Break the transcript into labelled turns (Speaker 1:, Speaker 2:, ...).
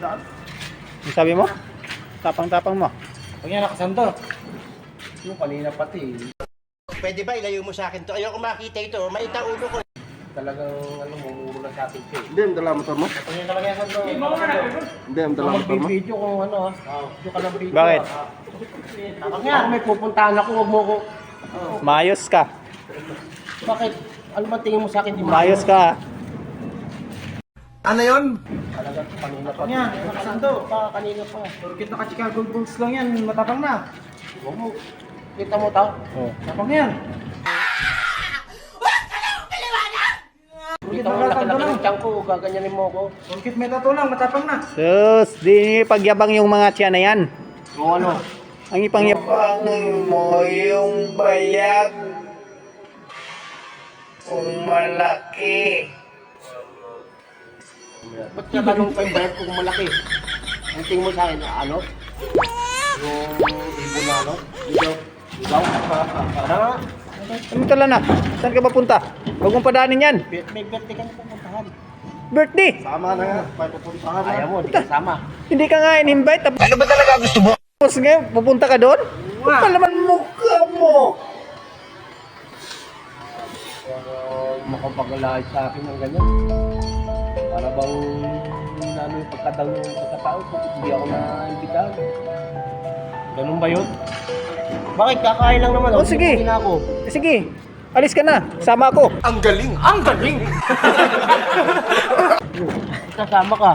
Speaker 1: Yung sabi mo? Tapang-tapang mo.
Speaker 2: Pag yan nakasando. Yung kanina pati.
Speaker 3: Pwede ba ilayo mo sa akin to? Ayoko makita ito. Maita ulo ko.
Speaker 2: Talagang mumuro lang sa atin siya.
Speaker 4: Hindi, ang dala motor mo.
Speaker 2: Pag yan talaga yan sando.
Speaker 4: Hindi, ang dala motor mo.
Speaker 2: Magbibideo kung ano ha. Video ka ng video.
Speaker 1: Bakit?
Speaker 2: Tapang yan. May pupuntahan ako, huwag mo ko.
Speaker 1: Maayos ka.
Speaker 2: Bakit? Ano man tingin mo sa akin? Di
Speaker 1: Maayos ka.
Speaker 4: Ano yun?
Speaker 2: Talagang kanina pa. Yan, nakasando. Kanina pa.
Speaker 3: Porkit naka-Chicago Bulls lang yan, matapang na.
Speaker 2: Huwag mo. Kita mo tao?
Speaker 1: Oh.
Speaker 3: Tapang yan.
Speaker 2: Kita mo laki-laki ng tiyan ko. Gaganyanin mo ako.
Speaker 3: Porkit may tato lang, matapang na.
Speaker 1: Sus, di pagyabang yung mga tiyan na yan.
Speaker 2: Kung ano?
Speaker 1: Ang ipangyabang mo yung bayag. Kung malaki.
Speaker 2: Ba't natanong pa yung bayad ko kung malaki? Ang tingin mo sa akin, ano? Yung ibon na ano? Ikaw? Tara nga.
Speaker 1: Ano tala na? Saan ka papunta? Huwag mong padaanin yan.
Speaker 2: May birthday ka na pupuntahan.
Speaker 1: Birthday!
Speaker 4: Sama na nga. Pupuntahan
Speaker 2: Ayaw mo, di ka sama.
Speaker 1: Hindi ka nga in-invite. Ano ba talaga gusto mo? Tapos ngayon, pupunta ka doon? Ano naman mukha mo?
Speaker 2: Makapag-alahit sa akin ng ganyan. Para bang ano yung pagkatao ko, hindi ako na-imbitahan. Ganun ba yun? Bakit? Kakain lang naman.
Speaker 1: Oh, sige.
Speaker 2: Hindi na ako.
Speaker 1: Sige, alis ka na. Sama ako.
Speaker 4: Ang galing! Ang galing!
Speaker 2: Kasama ka.